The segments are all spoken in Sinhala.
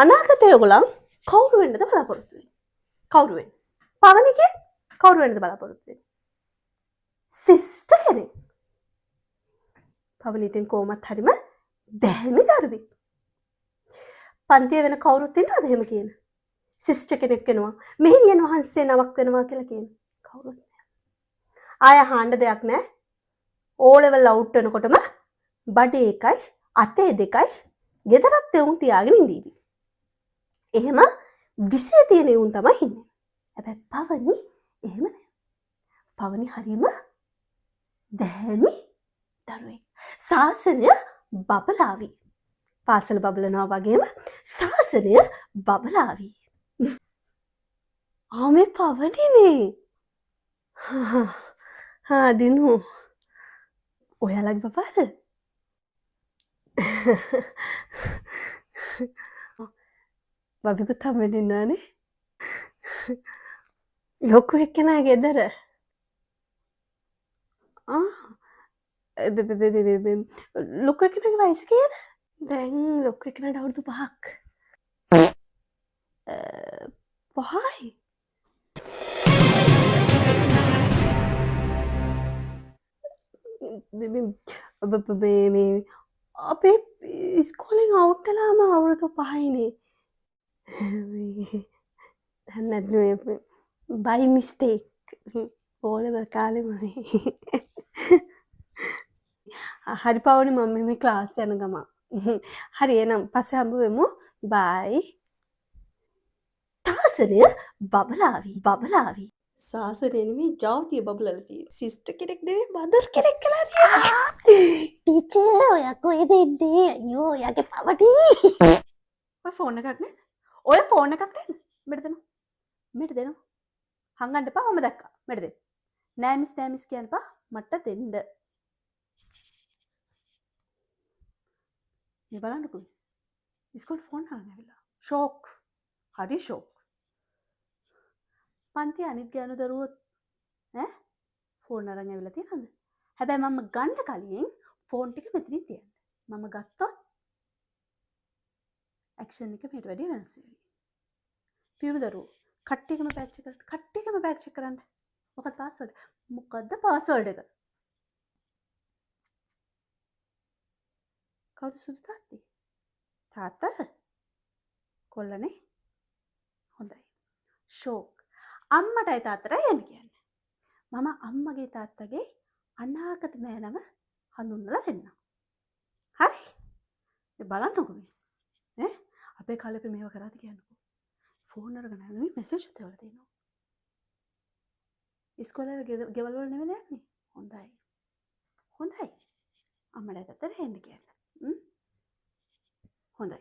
අනාගතයේ ඔයගොල්ලන් කවුරු වෙන්නද බලාපොරොත්තු වෙන්නේ? කවුරු වෙන්න? පවනිගේ කවුරු වෙන්නද බලාපොරොත්තු වෙන්නේ? සිස්ටර් කෙනෙක්. පවන ඉතින් කොහොමත් හරිම දැහැමි දරුවෙක්. පන්තිය වෙන කවුරුත් ඉන්නවද එහෙම කියන? සිස්ටර් කෙනෙක් වෙනවා. මෙහෙණියන් වහන්සේ නමක් වෙනවා කියලා කියන. කවුරුත් නැහැ. ආය අහන්න දෙයක් නැහැ. O level out වෙනකොටම බඩේ එකයි අතේ දෙකයි ගෙදරත් එවුන් තියාගෙන ඉඳීවි. එහෙම විෂය තියෙන එවුන් තමයි ඉන්නේ. හැබැයි පවනි එහෙම නෑ. පවනි හරිම දැහැමි දරුවෙක්. ශාසනය බබලාවි. පාසල බබලනවා වගේම ශාසනය බබලාවි. මේ පවනිනේ. දිනු. ඔයාලගේ බබාද? බබිකුත් හම්බෙන්න ඉන්නවනේ. ලොකු එක්කෙනා ගෙදර. ලොකු එක්කෙනාගේ වයස කීයද? දැන් ලොකු එක්කෙනාට අවුරුදු 5ක්. 5යි. මේ අපේ ඉස්කෝලෙන් අවුට් වෙලාම අවුරුදු 5යිනේ. දන්නේ by mistake. ඕලෙවල් කාලෙම හරි පවුනේ මම මේ ක්ලාස් යන ගමන්. හරි එහෙනම් පස්සේ හම්බ වෙමු. bye. ශාසනය බබලාවි බබලාවි. ශාසනය නෙමෙයි ජාතිය බබලලා තියෙන්නේ. සිස්ටර් කෙනෙක් නෙමෙයි මදර් කෙනෙක් කියලා තියෙන්නේ. ටීචර් ඔයා කොහෙද ඉන්නේ? අයියෝ ඔයාගේ පවටි. ඔය ෆෝන් එකක් නේද? ඔය ෆෝන් එකක් නේද? මෙට දෙනවා. මෙට දෙනවා. හංගන්න එපා මම දැක්කා. මෙට දෙන්න. නෑ මිස් කියන්න එපා මට දෙන්න. මේ බලන්නකෝ මිස්. ඉස්කෝලේ ෆෝන් අරන් ඇවිල්ලා. ෂොක්. හරි ෂොක්. පන්ති අනිත් ගෑනු දරුවොත් ෆෝන් අරන් ඇවිල්ලා තියෙනවද? හැබැයි මම ගන්න කලින් ෆෝන් ටික මෙතනින් තියන්න. මම ගත්තොත් ඇක්ෂන් එක මෙහෙට වැඩිය වෙනස් වෙයි. පියුරු දරුවෝ කට්ටියකම බෑච් එක කරන්න. මොකක්ද පාස්වර්ඩ්? මොකද්ද පාස්වර්ඩ් එක? කවුද සුදු තාත්තේ? තාත්තා? කොල්ලනේ? හොඳයි. ෂෝක්. අම්මටයි තාත්තටයි යන්න කියන්නේ. මම අම්මගේ තාත්තගේ අනාගත මෑණව හඳුන්වලා දෙන්නම්. හරි? මේ බලන්නකො මිස්. අපේ කාලේ අපි මේව කරාද කියන්නකෝ. ෆෝන් අරගෙන නෙමෙයි මෙසේජ් එකක් දාලා තියෙනවා. ඉස්කෝලේ ගෙවල් වල නෙමෙයි යන්නේ. හොඳයි. හොඳයි. අම්මට තාත්තට එන්න කියන්නේ. හොඳයි.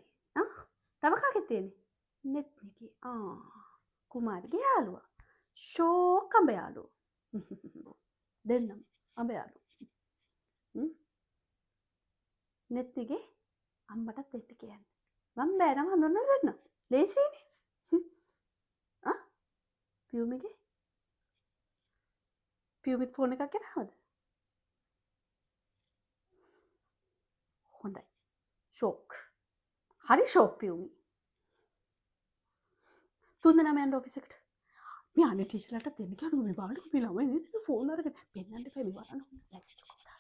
තව කාගෙද තියෙන්නේ? නෙත්නිකේ. කුමාරිගේ යාළුවා. ෂෝක් අඹ යාළුවා. දෙන්නම් අඹ යාළුවා. නෙත්නිගේ අම්මටත් එන්න කියන්නේ. මම බෑනම හඳුන්වලා දෙන්නම්. ලේසියිනේ. පියුමිගේ පියුමිත් ෆෝන් එකක් ගෙනවද? හොඳයි. ෂෝක්. හරි ෂෝක් පියුමි. තුන්දෙනාම යන්න ඔෆිස් එකට. මේ අනේ ටීචර්ලාට දෙන්න කියනවා මේ බලන්න මේ ළමයි නේද ෆෝන් අරගෙන පෙන්නන්න එපා මේ බලන්න මැසේජ් එකක්.